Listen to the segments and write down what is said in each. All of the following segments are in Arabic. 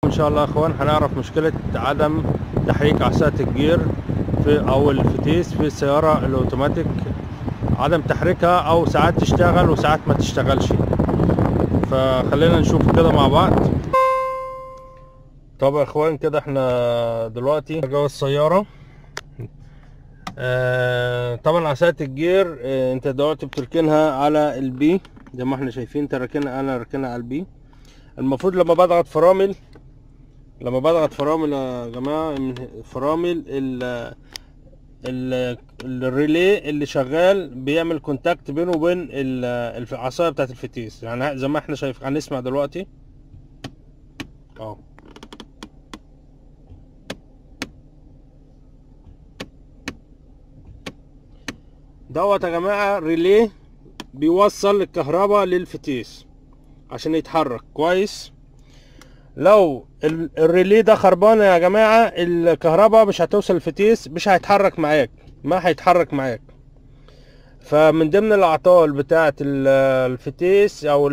ان شاء الله يا اخوان هنعرف مشكلة عدم تحريك عصاية الجير او الفتيس في السيارة الاوتوماتيك، عدم تحريكها او ساعات تشتغل وساعات ما تشتغلش. فخلينا نشوف كده مع بعض. طب يا اخوان كده احنا دلوقتي جوه السيارة. طبعا عصاية الجير انت دلوقتي بتركنها على البي زي ما احنا شايفين. انا راكنها على البي. المفروض لما بضغط فرامل يا جماعة، فرامل الريلي اللي شغال بيعمل كونتاكت بينه وبين العصاية بتاعت الفتيس، يعني زي ما احنا شايف. هنسمع دلوقتي اهو. دوت يا جماعة ريلي بيوصل الكهرباء للفتيس عشان يتحرك كويس. لو الريلي ده خربان يا جماعة، الكهرباء مش هتوصل الفتيس، مش هيتحرك معاك، ما هيتحرك معاك. فمن ضمن الاعطال بتاعة الفتيس او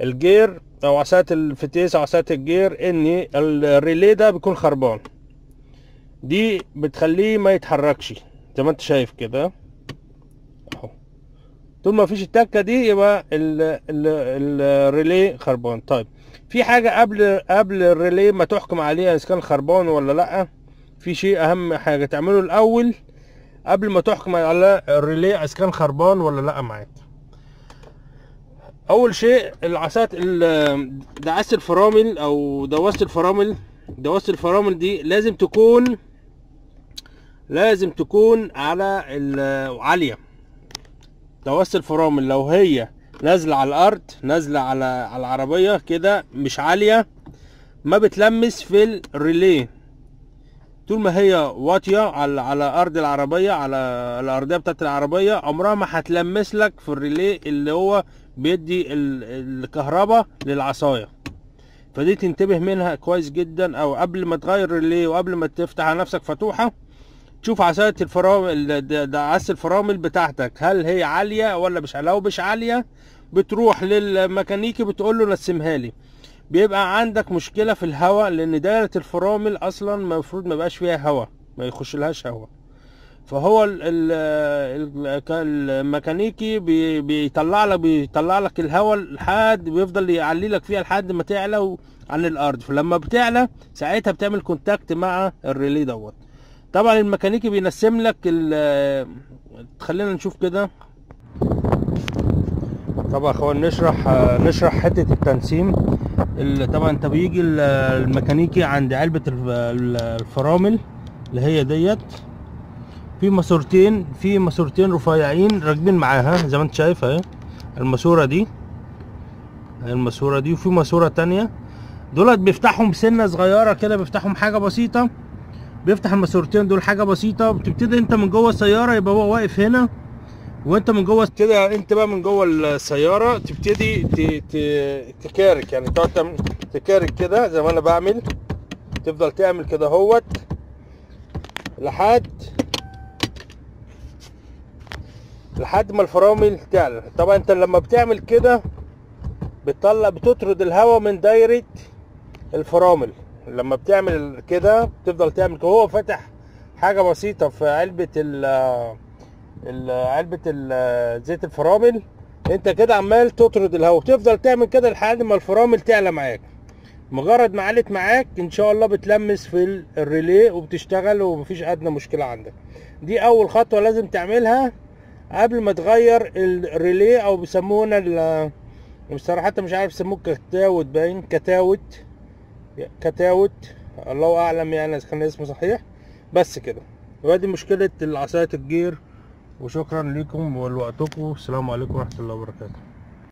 الجير او عصاية الفتيس او عصاية الجير ان الريلي ده بيكون خربان، دي بتخليه ما يتحركش زي ما انت شايف كده اهو. طول ما فيش التكه دي يبقى الريلي خربان. طيب في حاجه قبل الريلي ما تحكم عليه اذا كان خربان ولا لا. في شيء اهم حاجه تعمله الاول قبل ما تحكم على الريلي اذا كان خربان ولا لا معاك. اول شيء العصات دعاسه الفرامل او دواسه الفرامل دي لازم تكون على عاليه. دواسة الفرامل لو هي نازله على الارض، نازله على العربيه كده مش عاليه، ما بتلمس في الريلي. طول ما هي واطيه على ارض العربيه، على الارضيه بتاعت العربيه، عمرها ما هتلمس لك في الريلي اللي هو بيدي الكهرباء للعصايه. فدي تنتبه منها كويس جدا، او قبل ما تغير الريلي وقبل ما تفتح على نفسك فتوحه تشوف عصاية الفرامل، دعاسة الفرامل بتاعتك هل هي عالية ولا مش عالية. لو مش عالية بتروح للميكانيكي بتقول له نسمها لي. بيبقى عندك مشكلة في الهواء، لان دايرة الفرامل اصلا المفروض ما بقاش فيها هواء، ما يخش لهاش هواء. فهو الميكانيكي بيطلع لك الهواء لحد بيفضل يعلي لك فيها لحد ما تعلى عن الارض. فلما بتعلى ساعتها بتعمل كونتاكت مع الريلي دوت. طبعا الميكانيكي بينسم لك خلينا نشوف كده. طبعا يا اخوان نشرح حته التنسيم. طبعا انت بيجي الميكانيكي عند علبه الفرامل اللي هي ديت، في ماسورتين رفيعين راكبين معاها زي ما انت شايف اهي. الماسوره دي وفي ماسوره تانية. دولت بيفتحهم سنه صغيره كده، بيفتحهم حاجه بسيطه. بيفتح الماسورتين دول حاجه بسيطه. بتبتدي انت من جوه السياره، يبقى هو واقف هنا وانت من جوه كده. انت بقى من جوه السياره تبتدي تكارك، يعني تقعد تكارك كده زي ما انا بعمل. تفضل تعمل كده اهوت لحد ما الفرامل تعلى. طبعا انت لما بتعمل كده بتطرد الهواء من دايره الفرامل. لما بتعمل كده بتفضل تعمل كده. هو فاتح حاجه بسيطه في علبه زيت الفرامل، انت كده عمال تطرد الهواء. تفضل تعمل كده لحد ما الفرامل تعلى معاك. مجرد ما علت معاك ان شاء الله بتلمس في الريلي وبتشتغل ومفيش ادنى مشكله عندك. دي اول خطوه لازم تعملها قبل ما تغير الريلي، او بيسمونا بصراحه حتى مش عارف يسموه كتاوت، باين كتاوت الله اعلم يعني اذا كان اسمه صحيح. بس كده، وادي مشكله عصايه الجير. وشكرا لكم ولوقتكم. السلام عليكم ورحمه الله وبركاته.